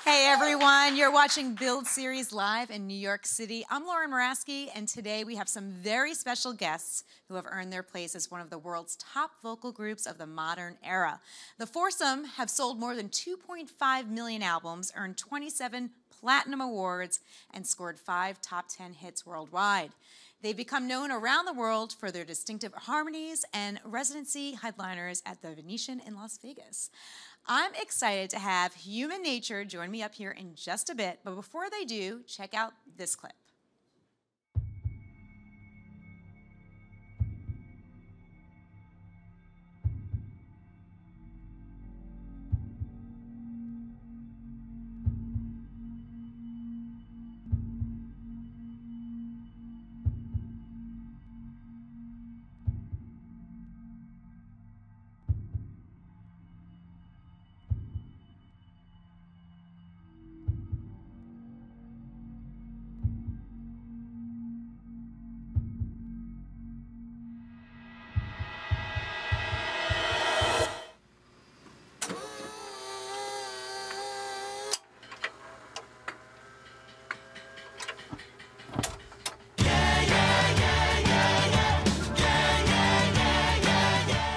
Hey everyone, you're watching Build Series live in New York City. I'm Lauren Muraski, and today we have some very special guests who have earned their place as one of the world's top vocal groups of the modern era. The foursome have sold more than 2.5 million albums, earned 27 platinum awards, and scored 5 top 10 hits worldwide. They've become known around the world for their distinctive harmonies and residency headliners at the Venetian in Las Vegas. I'm excited to have Human Nature join me up here in just a bit, but before they do, check out this clip.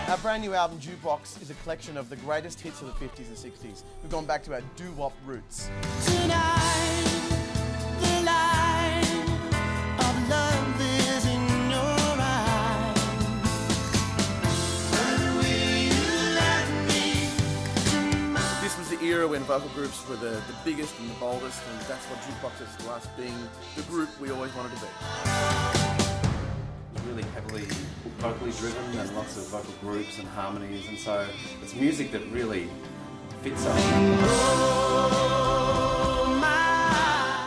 Our brand new album, Jukebox, is a collection of the greatest hits of the 50s and 60s. We've gone back to our doo-wop roots. Tonight, the light of love is in your eyes. The way you let me tonight. This was the era when vocal groups were the biggest and the boldest, and that's what Jukebox is to us, being the group we always wanted to be. Really heavily vocally driven and lots of vocal groups and harmonies, and so it's music that really fits us.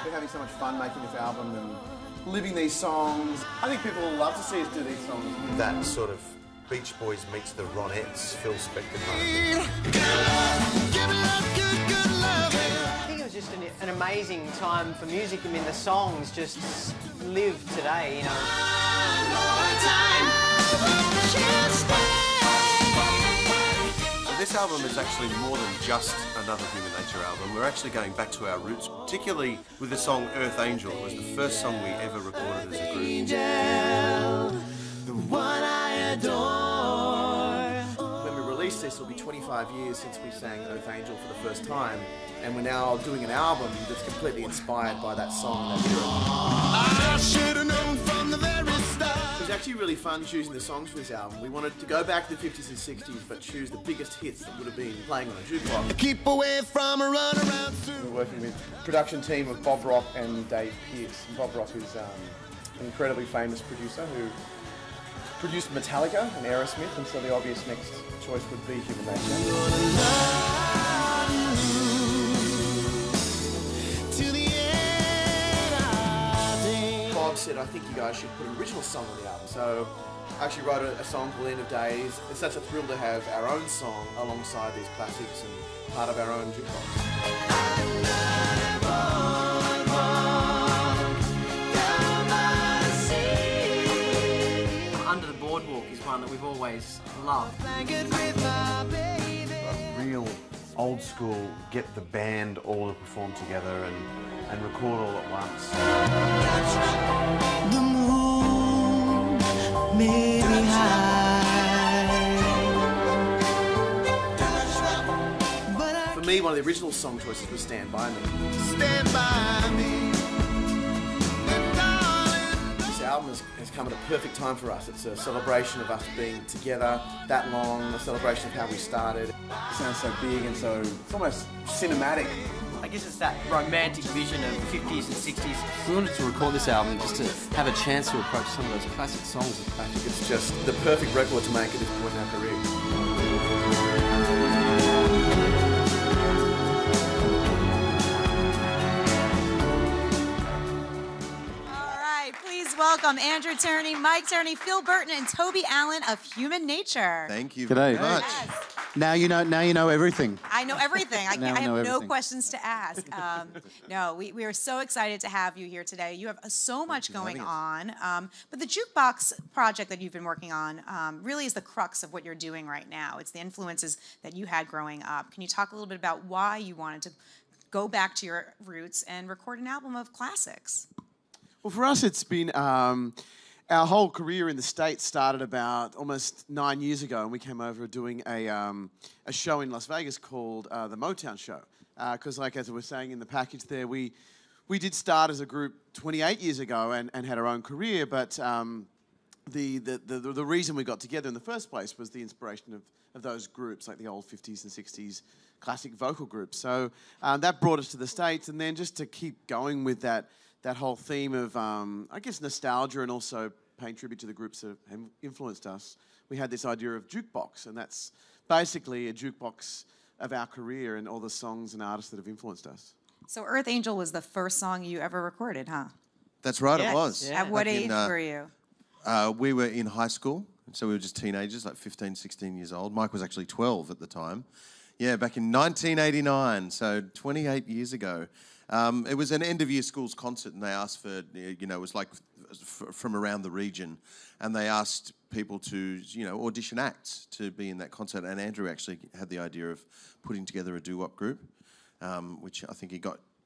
We're having so much fun making this album and living these songs. I think people will love to see us do these songs. That sort of Beach Boys meets the Ronettes, Phil Spector kind of thing. I think it was just an amazing time for music. I mean, the songs just live today, you know. This album is actually more than just another Human Nature album. We're actually going back to our roots, particularly with the song Earth Angel. It was the first song we ever recorded as a group. Angel, the one I adore. When we release this, it'll be 25 years since we sang Earth Angel for the first time, and we're now doing an album that's completely inspired by that song and that era. I should have known from the very start. It was actually really fun choosing the songs for this album. We wanted to go back to the 50s and 60s, but choose the biggest hits that would have been playing on a jukebox. Keep away from a runaround soon. We're working with a production team of Bob Rock and Dave Pearce. And Bob Rock is an incredibly famous producer who produced Metallica and Aerosmith, and so the obvious next choice would be Human Nature. Bob said, I think you guys should put an original song on the album. So I actually wrote a song called End of Days. It's such a thrill to have our own song alongside these classics and part of our own jukebox. Under the Boardwalk is one that we've always loved. A real old school, get the band all to perform together and record all at once. The moon may be high, but For me, one of the original song choices was Stand By Me. stand by me. This album has come at a perfect time for us. It's a celebration of us being together that long, a celebration of how we started. It sounds so big and so, it's almost cinematic. I guess it's that romantic vision of the 50s and 60s. We wanted to record this album just to have a chance to approach some of those classic songs. I think it's just the perfect record to make at this point in our career. All right, please welcome Andrew Tierney, Mike Tierney, Phil Burton, and Toby Allen of Human Nature. Thank you G'day. very much. Yes. Now you know everything. I know everything. I Now I have know no everything. questions to ask. No, we are so excited to have you here today. You have so much going on. But the Jukebox project that you've been working on really is the crux of what you're doing right now. It's the influences that you had growing up. Can you talk a little bit about why you wanted to go back to your roots and record an album of classics? Well, for us, it's been our whole career in the States started about almost 9 years ago, and we came over doing a show in Las Vegas called the Motown Show. Because, like as I was saying in the package there, we did start as a group 28 years ago and had our own career, but the reason we got together in the first place was the inspiration of those groups, like the old 50s and 60s classic vocal groups. So that brought us to the States, and then just to keep going with that whole theme of, I guess, nostalgia and also paying tribute to the groups that have influenced us, we had this idea of Jukebox, and that's basically a jukebox of our career and all the songs and artists that have influenced us. So Earth Angel was the first song you ever recorded, huh? That's right, Yes. it was. Yeah. At what Back in, age were you? We were in high school, so we were just teenagers, like 15, 16 years old. Mike was actually 12 at the time. Yeah, back in 1989, so 28 years ago. It was an end-of-year schools concert, and they asked for, it was like from around the region, and they asked people to, audition acts to be in that concert. And Andrew actually had the idea of putting together a doo-wop group, which I think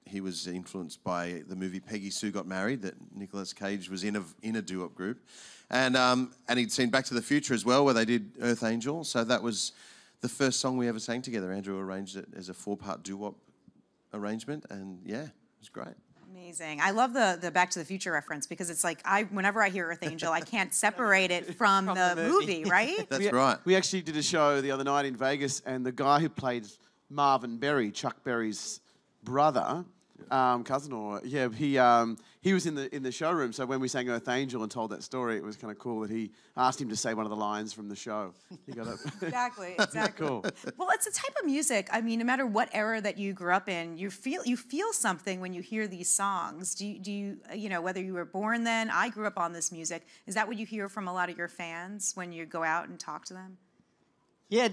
he was influenced by the movie Peggy Sue Got Married, that Nicolas Cage was in a doo-wop group. And he'd seen Back to the Future as well, where they did Earth Angel. So that was the first song we ever sang together. Andrew arranged it as a 4-part doo-wop arrangement, and yeah, it was great. Amazing. I love the Back to the Future reference because it's like whenever I hear Earth Angel, I can't separate it from the movie, right? That's right. We actually did a show the other night in Vegas, and the guy who played Marvin Berry, Chuck Berry's brother, cousin, or he was in the showroom. So when we sang Earth Angel and told that story, it was kind of cool that he asked him to say one of the lines from the show. He got it. Exactly. Cool. Well, it's a type of music. I mean, no matter what era that you grew up in, you feel something when you hear these songs. Do you whether you were born then? I grew up on this music. Is that what you hear from a lot of your fans when you go out and talk to them? Yeah.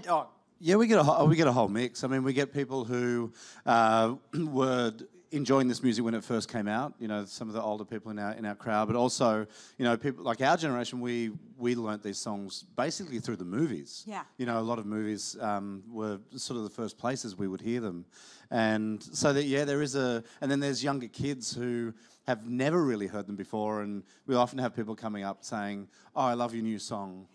Yeah, we get a whole mix. I mean, we get people who were enjoying this music when it first came out. Some of the older people in our crowd, but also, people like our generation. We learnt these songs basically through the movies. Yeah. A lot of movies were sort of the first places we would hear them, and so that there is and then there's younger kids who have never really heard them before, and we often have people coming up saying, "Oh, I love your new song."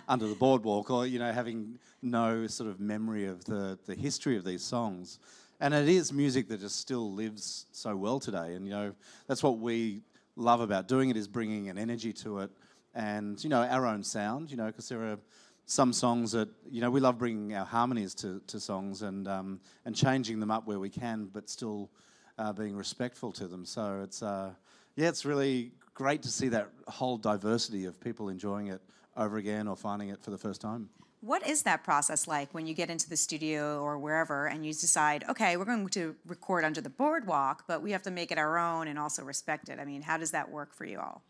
Under the boardwalk, or having no sort of memory of the history of these songs. And it is music that just still lives so well today. And, that's what we love about doing it, is bringing an energy to it and, our own sound, because there are some songs that, we love bringing our harmonies to songs and changing them up where we can, but still being respectful to them. So it's really great to see that whole diversity of people enjoying it over again or finding it for the first time. What is that process like when you get into the studio or wherever and you decide, okay, we're going to record under the boardwalk, but we have to make it our own and also respect it? I mean, how does that work for you all?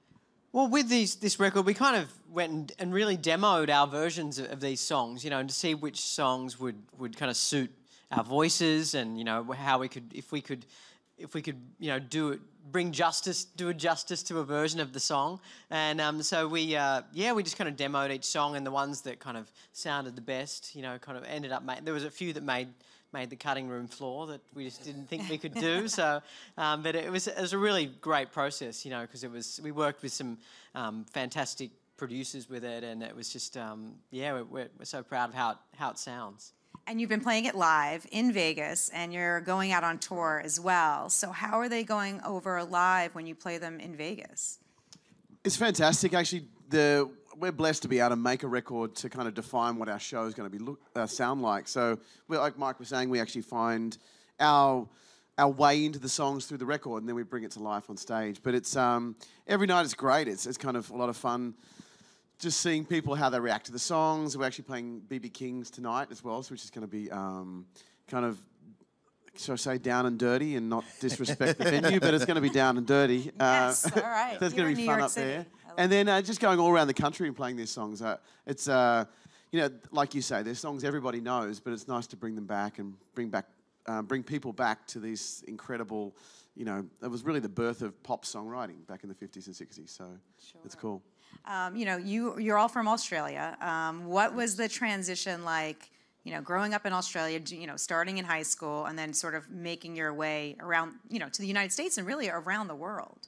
Well, with this record, we kind of went and really demoed our versions of these songs, and to see which songs would kind of suit our voices, and how we could, if we could, bring justice to a version of the song. And so we just kind of demoed each song, and the ones that kind of sounded the best, kind of ended up there was a few that made the cutting room floor that we just didn't think we could do. So, but it was a really great process, because we worked with some fantastic producers with it, and it was just we're so proud of how it sounds. And you've been playing it live in Vegas, and you're going out on tour as well. So how are they going over live when you play them in Vegas? It's fantastic, actually. We're blessed to be able to make a record to kind of define what our show is going to be sound like. So, like Mike was saying, we actually find our way into the songs through the record, and then we bring it to life on stage. But it's every night is great. It's kind of a lot of fun. Just seeing people, how they react to the songs. We're actually playing B.B. King's tonight as well, which is going to be kind of, shall I say, down and dirty and not disrespect the venue, but it's going to be down and dirty. Yes, all right. There's going to be New fun York up City. there. And then just going all around the country and playing these songs. It's, like you say, there's songs everybody knows, but it's nice to bring them back and bring people back to these incredible, it was really the birth of pop songwriting back in the 50s and 60s, so it's cool. You're all from Australia. What was the transition like, growing up in Australia, starting in high school, and then sort of making your way around, to the United States and really around the world?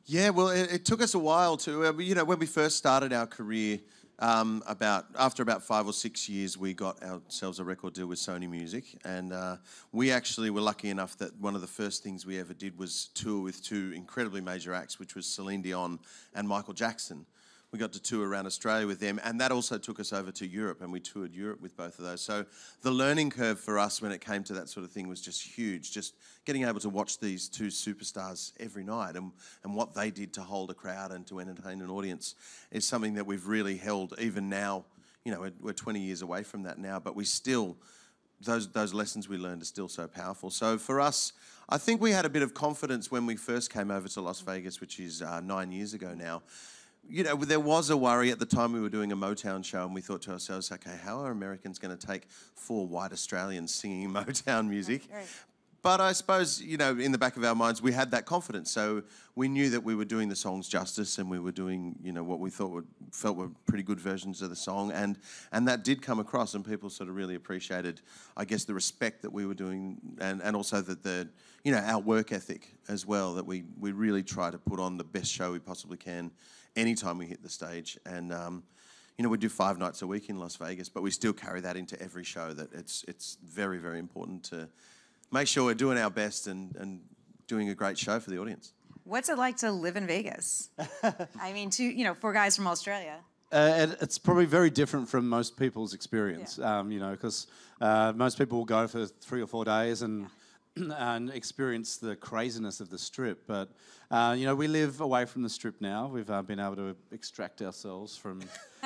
Yeah, well, it took us a while to, when we first started our career, after about 5 or 6 years, we got ourselves a record deal with Sony Music, and we actually were lucky enough that one of the first things we ever did was tour with 2 incredibly major acts, which was Celine Dion and Michael Jackson. We got to tour around Australia with them, and that also took us over to Europe, and we toured Europe with both of those. So the learning curve for us when it came to that sort of thing was just huge. Just getting able to watch these 2 superstars every night and what they did to hold a crowd and to entertain an audience is something that we've really held even now. We're 20 years away from that now, but we still, those lessons we learned are still so powerful. So for us, I think we had a bit of confidence when we first came over to Las Vegas, which is 9 years ago now. There was a worry at the time we were doing a Motown show, and we thought to ourselves, okay, how are Americans going to take 4 white Australians singing Motown music? Right. But I suppose, in the back of our minds, we had that confidence. So we knew that we were doing the songs justice, and we were doing, what we felt were pretty good versions of the song. And that did come across, and people sort of really appreciated, I guess, the respect that we were doing, and also that our work ethic as well, that we really try to put on the best show we possibly can anytime we hit the stage. And we do 5 nights a week in Las Vegas, but we still carry that into every show, that it's very, very important to make sure we're doing our best and doing a great show for the audience. What's it like to live in Vegas? I mean, 4 guys from Australia. It's probably very different from most people's experience, because most people will go for 3 or 4 days and experience the craziness of the Strip. But, we live away from the Strip now. We've been able to extract ourselves from...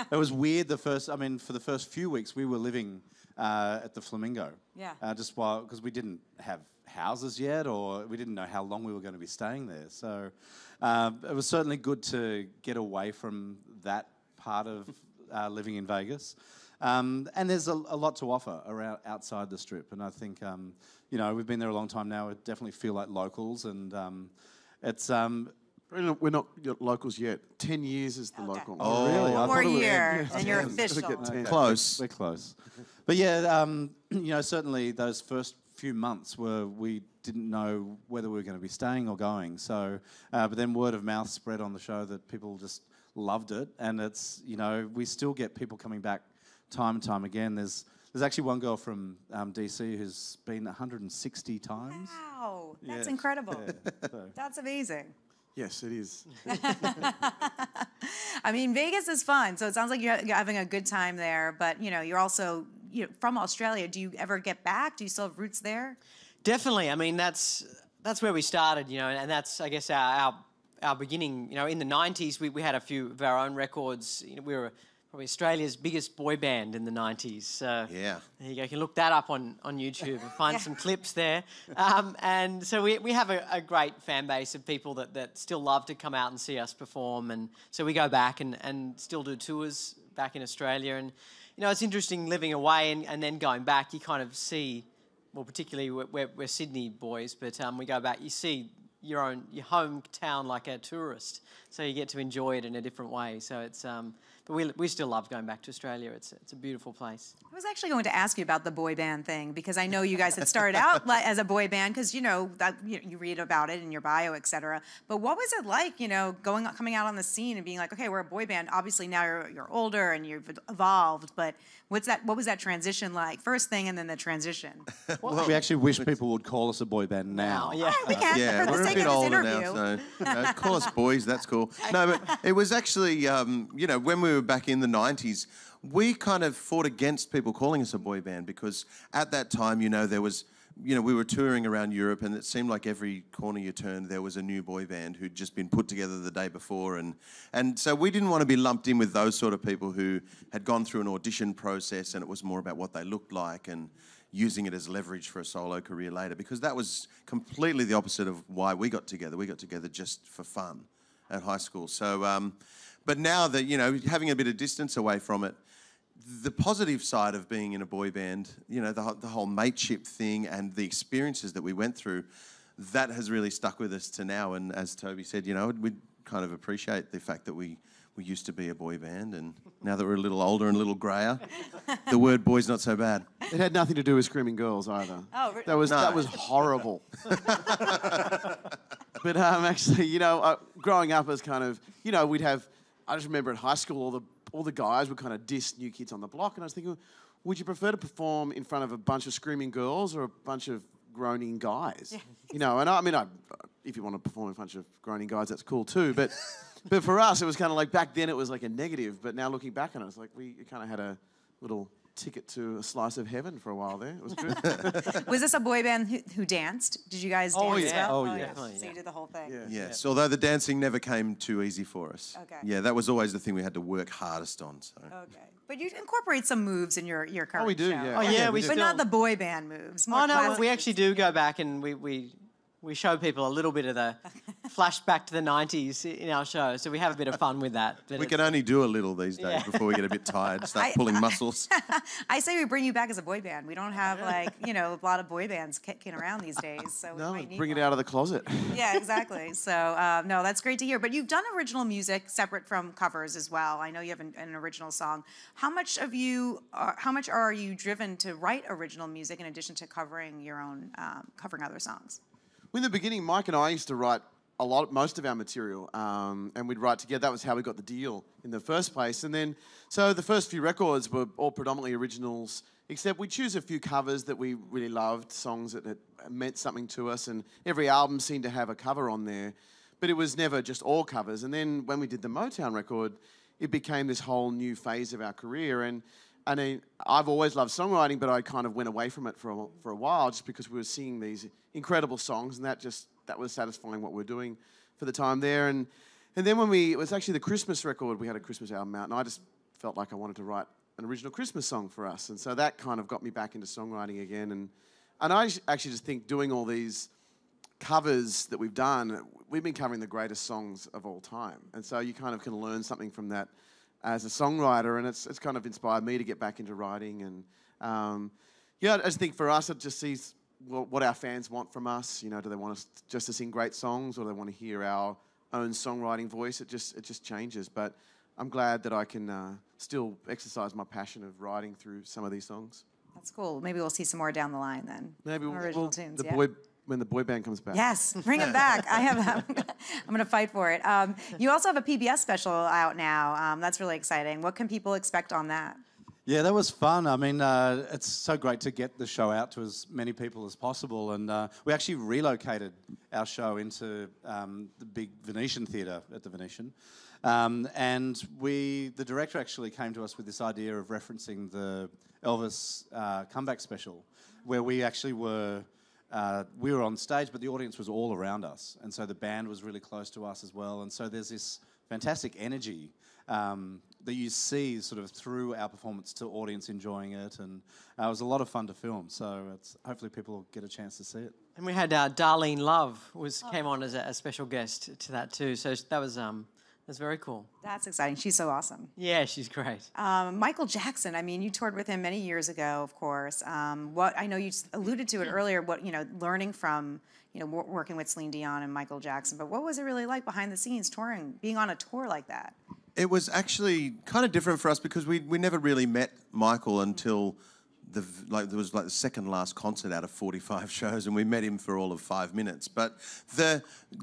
It was weird for the first few weeks we were living at the Flamingo. Yeah. Because we didn't have houses yet, or we didn't know how long we were going to be staying there. So it was certainly good to get away from that part of living in Vegas. And there's a lot to offer around outside the Strip, and I think we've been there a long time now. We definitely feel like locals, and it's. We're not locals yet. 10 years is the local. Oh, really? One more year, and you're official. Close. We're close. But yeah, certainly those first few months we didn't know whether we were going to be staying or going. So, but then word of mouth spread on the show that people just loved it, and it's we still get people coming back time and time again. There's actually one girl from DC who's been 160 times. Wow, that's incredible. Yeah, that's amazing. Yes, it is. I mean, Vegas is fun, so it sounds like you're having a good time there. But you're also from Australia. Do you ever get back? Do you still have roots there? Definitely. I mean, that's where we started, and that's, I guess, our beginning. In the 90s, we had a few of our own records. We were probably Australia's biggest boy band in the 90s. Yeah. There you go. You can look that up on YouTube and find some clips there. And so we have a great fan base of people that still love to come out and see us perform. And so we go back and still do tours back in Australia. And, it's interesting living away and then going back. You kind of see, well, particularly we're Sydney boys, but we go back, you see your hometown like a tourist. So you get to enjoy it in a different way. So it's... But we still love going back to Australia. It's a beautiful place. I was actually going to ask you about the boy band thing, because I know you guys had started out as a boy band, because that you read about it in your bio, et cetera. But what was it like, coming out on the scene and being like, okay, we're a boy band. Obviously now you're older and you've evolved, but what was that transition like? First thing and then the transition. Well, we actually wish people would call us a boy band now. Yeah, we can. Yeah, for the we're a sake bit of this older interview. now, so call us boys. That's cool. No, but it was actually, when we were back in the 90s, we kind of fought against people calling us a boy band, because at that time, there was, we were touring around Europe, and it seemed like every corner you turned, there was a new boy band who'd just been put together the day before. And so we didn't want to be lumped in with those sort of people who had gone through an audition process, and it was more about what they looked like and using it as leverage for a solo career later, because that was completely the opposite of why we got together. We got together just for fun at high school. So, but now that, having a bit of distance away from it, the positive side of being in a boy band, the whole mateship thing and the experiences that we went through, that has really stuck with us to now. And as Toby said, we kind of appreciate the fact that we we used to be a boy band, and now that we're a little older and a little grayer, the word boy's not so bad. It had nothing to do with Screaming Girls either. Oh, that was horrible. But actually, growing up as kind of, we'd have. I just remember at high school, all the guys would kind of diss New Kids on the Block, and I was thinking, would you prefer to perform in front of a bunch of screaming girls or a bunch of groaning guys? And I mean, if you want to perform in front of groaning guys, that's cool too. But for us, it was kind of like back then it was like a negative. But now looking back on it, it's like we kind of had a little ticket to a slice of heaven for a while there. It was good. Was this a boy band who danced? Did you guys dance yeah. well? Oh, yeah. Definitely, So you yeah. did the whole thing. Yes, although the dancing never came too easy for us. Okay. Yeah, that was always the thing we had to work hardest on. So. Okay. But you incorporate some moves in your current we do, show. yeah. Oh yeah, we But not the boy band moves. More Oh no, classic we actually do go back and we show people a little bit of the flashback to the 90s in our show, so we have a bit of fun with that. But We can only do a little these days Yeah. before we get a bit tired, start pulling muscles. I say we bring you back as a boy band. We don't have a lot of boy bands kicking around these days, so we No, might need bring it one. out of the closet. Yeah, exactly. So no, that's great to hear. But you've done original music separate from covers as well. I know you have an original song. How much are you driven to write original music in addition to covering your own covering other songs? In the beginning, Mike and I used to write most of our material, and we'd write together. That was how we got the deal in the first place. And then, so the first few records were all predominantly originals, except we'd choose a few covers that we really loved, songs that meant something to us, and every album seemed to have a cover on there. But it was never just all covers. And then when we did the Motown record, it became this whole new phase of our career. And I've always loved songwriting, but I kind of went away from it for a while just because we were singing these incredible songs, and that was satisfying what we were doing for the time there. And then it was actually the Christmas record, we had a Christmas album out, and I just felt like I wanted to write an original Christmas song for us. And so that kind of got me back into songwriting again. And I actually just think doing all these covers that we've done, we've been covering the greatest songs of all time. And so you kind of can learn something from that as a songwriter, and it's kind of inspired me to get back into writing. And I just think for us, it just sees what our fans want from us. Do they want us just to sing great songs, or do they want to hear our own songwriting voice? It just changes. But I'm glad that I can still exercise my passion of writing through some of these songs. That's cool. Maybe we'll see some more down the line then. Maybe More original tunes. When the boy band comes back. Yes, bring it back. I'm going to fight for it. You also have a PBS special out now. That's really exciting. What can people expect on that? Yeah, that was fun. I mean, it's so great to get the show out to as many people as possible. And we actually relocated our show into the big Venetian theatre at the Venetian. And the director actually came to us with this idea of referencing the Elvis comeback special, where we actually were on stage, but the audience was all around us. And so the band was really close to us as well. And so there's this fantastic energy that you see sort of through our performance to audience enjoying it. And it was a lot of fun to film. So hopefully people will get a chance to see it. And we had Darlene Love came on as a special guest to that too. So that was very cool. That's exciting. She's so awesome. Yeah, she's great. Michael Jackson, I mean, you toured with him many years ago, of course. I know you alluded to it earlier, learning from, working with Celine Dion and Michael Jackson, but what was it really like behind the scenes touring, being on a tour like that? It was actually kind of different for us because we never really met Michael until there was the second last concert out of 45 shows, and we met him for all of 5 minutes. But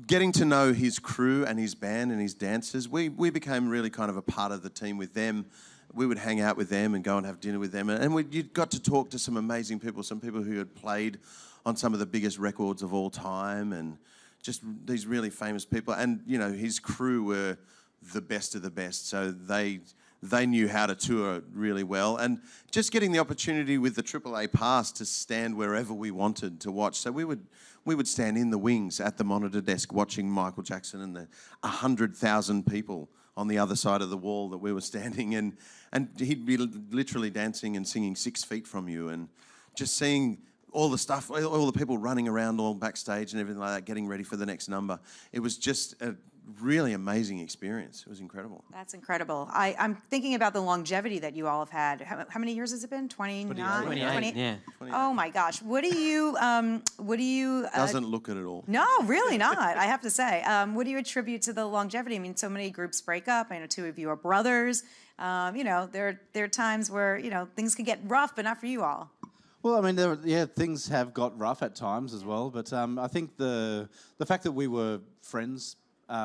getting to know his crew and his band and his dancers, we became really kind of a part of the team with them. We would hang out with them and go and have dinner with them, and you got to talk to some amazing people, some people who had played on some of the biggest records of all time, and just these really famous people. And his crew were the best of the best, so they knew how to tour really well, and just getting the opportunity with the AAA pass to stand wherever we wanted to watch. So we would stand in the wings at the monitor desk watching Michael Jackson and the 100,000 people on the other side of the wall that we were standing in, and he'd be literally dancing and singing 6 feet from you, and just seeing all the stuff, all the people running around all backstage and everything like that, getting ready for the next number. It was just really amazing experience. It was incredible. That's incredible. I'm thinking about the longevity that you all have had. How many years has it been? 29? 28, yeah. Oh my gosh. What do you Doesn't look it at all. No, really not, I have to say. What do you attribute to the longevity? I mean, so many groups break up. I know two of you are brothers. There are times where, things can get rough, but not for you all. Well, I mean, things have got rough at times as well, but I think the fact that we were friends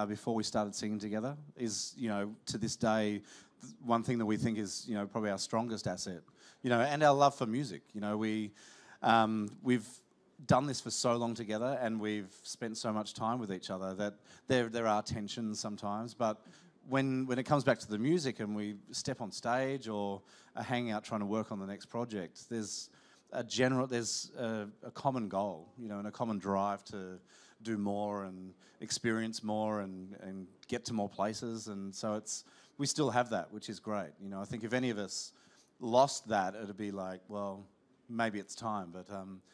before we started singing together is, to this day, one thing that we think is, probably our strongest asset, and our love for music. We've done this for so long together, and we've spent so much time with each other that there are tensions sometimes, but when it comes back to the music and we step on stage or are hanging out trying to work on the next project, there's a common goal, and a common drive to do more and experience more and get to more places. And so we still have that, which is great. I think if any of us lost that, it'd be like, well, maybe it's time. But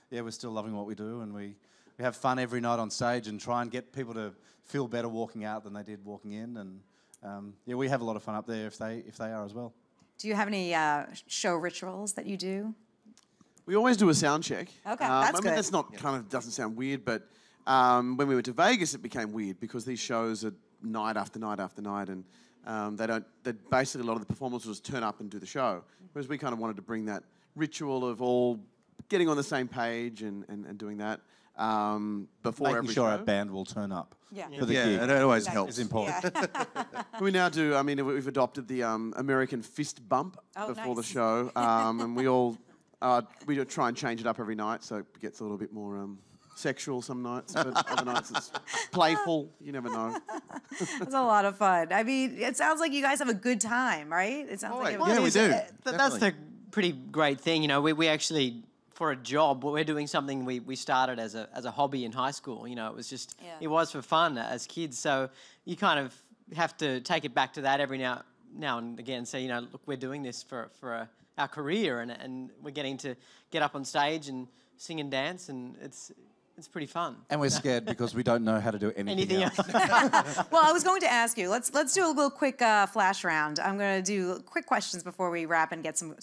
we're still loving what we do, and we have fun every night on stage and try and get people to feel better walking out than they did walking in. And we have a lot of fun up there if they are as well. Do you have any show rituals that you do? We always do a sound check. Okay, that's good. That's not doesn't sound weird, but when we went to Vegas, it became weird because these shows are night after night after night, and basically a lot of the performers will just turn up and do the show. Whereas we kind of wanted to bring that ritual of all getting on the same page and doing that before Making every sure show. our band will turn up. Yeah. For the gig. It always helps. It's important. Yeah. We now do. I mean, we've adopted the American fist bump before the nice. show, and we all we try and change it up every night so it gets a little bit more sexual some nights, but other nights it's playful. You never know. It's a lot of fun. I mean, it sounds like you guys have a good time, right? It sounds like it Yeah, we do. That's the pretty great thing. We actually, for a job, we're doing something we started as a hobby in high school. It was just, it was for fun as kids. So you kind of have to take it back to that every now and again. Say, look, we're doing this for our career, and we're getting to get up on stage and sing and dance, and it's pretty fun. And we're scared because we don't know how to do anything else. Well, I was going to ask you. Let's do a little quick flash round. I'm going to do quick questions before we wrap and get some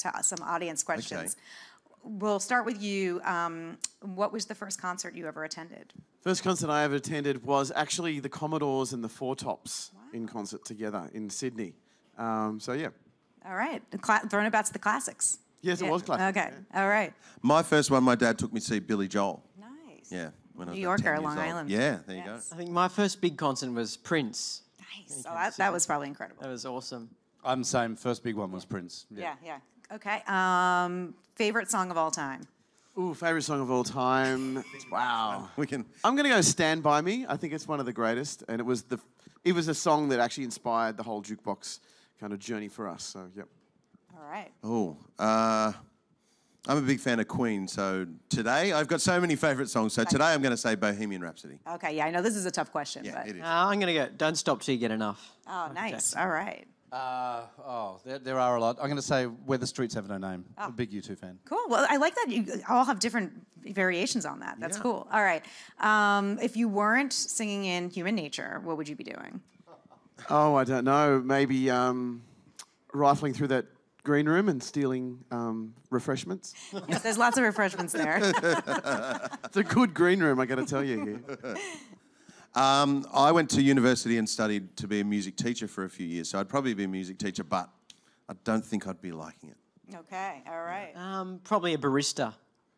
audience questions. Okay. We'll start with you. What was the first concert you ever attended? First concert I ever attended was actually the Commodores and the Four Tops in concert together in Sydney. So yeah. All right. Throwing it back to the classics. Yes, it was classic. Okay. All right. My first one, my dad took me to see Billy Joel. Nice. Yeah. When I was New about 10 Yorker, years Long old. Island. Yeah, there you go. Yes. I think my first big concert was Prince. Nice. Oh, that was probably incredible. That was awesome. I'm the same. First big one was Prince. Yeah. Okay. Favorite song of all time? Ooh, favourite song of all time. Wow. I'm going to go Stand By Me. I think it's one of the greatest. And it was a song that actually inspired the whole jukebox kind of journey for us. So, yep. All right. Oh, I'm a big fan of Queen, so today I've got so many favourite songs. So today I'm going to say Bohemian Rhapsody. Okay, yeah, I know this is a tough question. Yeah, but... it is. I'm going to go Don't Stop Till You Get Enough. Oh, nice. All right. There are a lot. I'm going to say Where the Streets Have No Name. I'm a big U2 fan. Cool. Well, I like that you all have different variations on that. That's cool. All right. If you weren't singing in Human Nature, what would you be doing? Oh, I don't know. Maybe rifling through that green room and stealing refreshments. Yes, there's lots of refreshments there. It's a good green room, I got to tell you here. I went to university and studied to be a music teacher for a few years, so I'd probably be a music teacher, but I don't think I'd be liking it. Okay. All right. Probably a barista.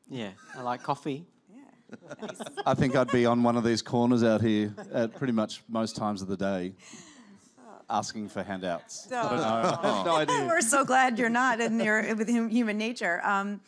Yeah, I like coffee. Yeah. Nice. I think I'd be on one of these corners out here at pretty much most times of the day asking for handouts. I don't know. I have no idea. We're so glad you're not with Human Nature. All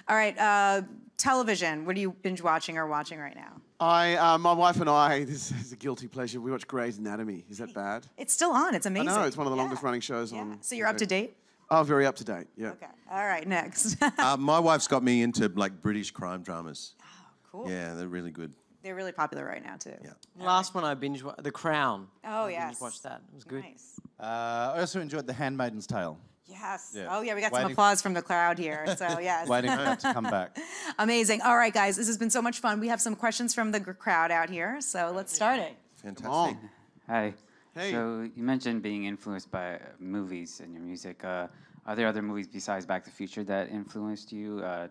right. Television. What are you binge watching or watching right now? My wife and I, this is a guilty pleasure, we watch Grey's Anatomy. Is that bad? It's still on. It's amazing. I know, it's one of the longest running shows on. So you're up to date? Oh, very up to date, yeah. Okay. All right, next. My wife's got me into like British crime dramas. Oh, cool. Yeah, they're really good. They're really popular right now, too. Yeah. Last one I binge watched, The Crown. Oh, I yes. binge watched that. It was good. Nice. I also enjoyed The Handmaiden's Tale. Yes. Yeah. Oh, yeah, we got some Waiting- applause from the crowd here. So, yes. Waiting for that to come back. Amazing. All right, guys, this has been so much fun. We have some questions from the crowd out here, so let's start it. Fantastic. Hey, Hey. So you mentioned being influenced by movies in your music. Are there other movies besides Back to the Future that influenced you, or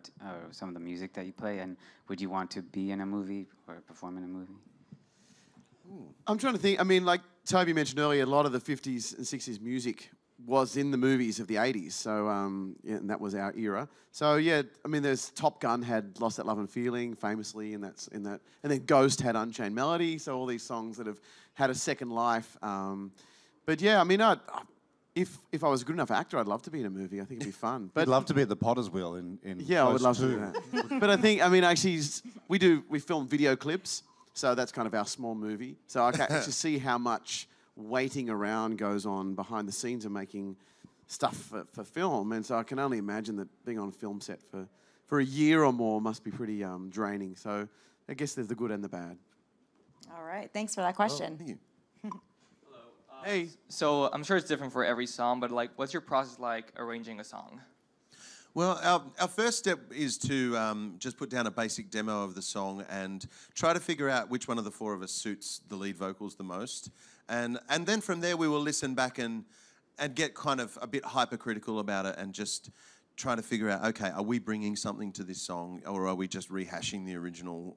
some of the music that you play? And would you want to be in a movie or perform in a movie? I'm trying to think. I mean, like Toby mentioned earlier, a lot of the 50s and 60s music was in the movies of the 80s. So, yeah, and that was our era. So, yeah, I mean, there's Top Gun had Lost That Love and Feeling famously, and that's in that. And then Ghost had Unchained Melody. So all these songs that have had a second life. But yeah, I mean, if I was a good enough actor, I'd love to be in a movie. I think it'd be fun. But I'd love to be at the Potter's Wheel in yeah, I would love Ghost to do that. But I think, I mean, actually, we film video clips, so that's kind of our small movie. So I can actually see how much waiting around goes on behind the scenes of making stuff for film. And so I can only imagine that being on a film set for a year or more must be pretty draining. So I guess there's the good and the bad. All right, thanks for that question. Thank you. Hey. So I'm sure it's different for every song, but like, what's your process like arranging a song? Well, our first step is to just put down a basic demo of the song and try to figure out which one of the four of us suits the lead vocals the most. And then from there we will listen back and get kind of a bit hypercritical about it and just try to figure out, okay, are we bringing something to this song or are we just rehashing the original?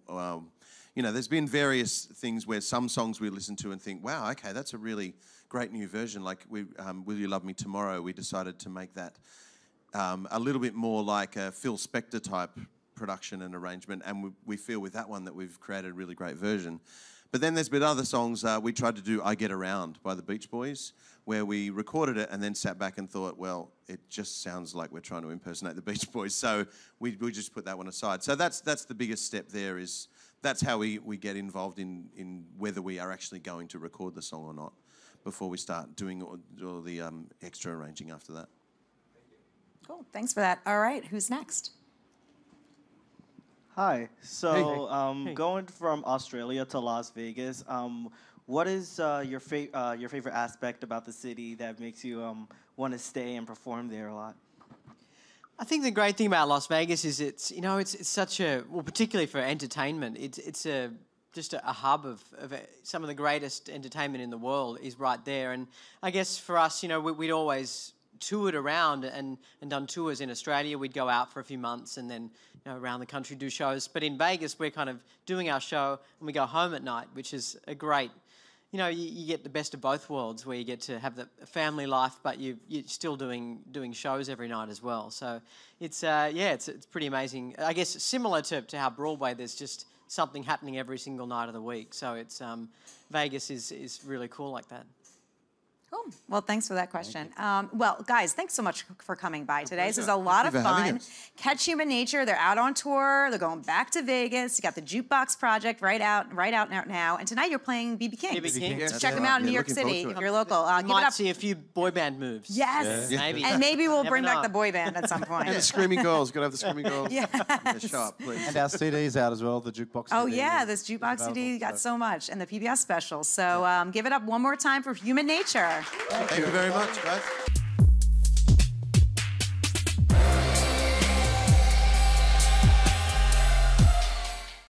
You know, there's been various things where some songs we listen to and think, wow, okay, that's a really great new version. Like Will You Love Me Tomorrow, we decided to make that a little bit more like a Phil Spector type production and arrangement, and we feel with that one that we've created a really great version. But then there's been other songs, we tried to do I Get Around by the Beach Boys, where we recorded it and then sat back and thought, well, it just sounds like we're trying to impersonate the Beach Boys, so we just put that one aside. So that's the biggest step there, is that's how we get involved in whether we are actually going to record the song or not before we start doing all the extra arranging after that. Cool, thanks for that. All right, who's next? Hi. So, going from Australia to Las Vegas, what is your favorite aspect about the city that makes you want to stay and perform there a lot? I think the great thing about Las Vegas is it's such a, well, particularly for entertainment, it's just a hub of some of the greatest entertainment in the world is right there. And I guess for us, we'd always toured around and done tours in Australia. We'd go out for a few months and then around the country do shows. But in Vegas, we're kind of doing our show and we go home at night, which is a great, you get the best of both worlds where you get to have the family life, but you're still doing shows every night as well. So it's pretty amazing. I guess similar to how Broadway, there's just something happening every single night of the week. So it's Vegas is really cool like that. Cool. Well, thanks for that question. Well, guys, thanks so much for coming by today. This is a lot of fun. Catch Human Nature. They're out on tour. They're going back to Vegas. You got the Jukebox Project right out now. And tonight you're playing B.B. King. B.B. King. So check them out in New York City if you're local. You might see a few boy band moves. Yes. Yeah. Maybe. And maybe we'll bring back the boy band at some point. And the Screaming Girls. Got to have the Screaming Girls. Yeah. Show up, please. And our CD's out as well, the Jukebox CD. Oh, yeah, this Jukebox CD, you got so much. And the PBS special. So give it up one more time for Human Nature. Thank you very much, guys.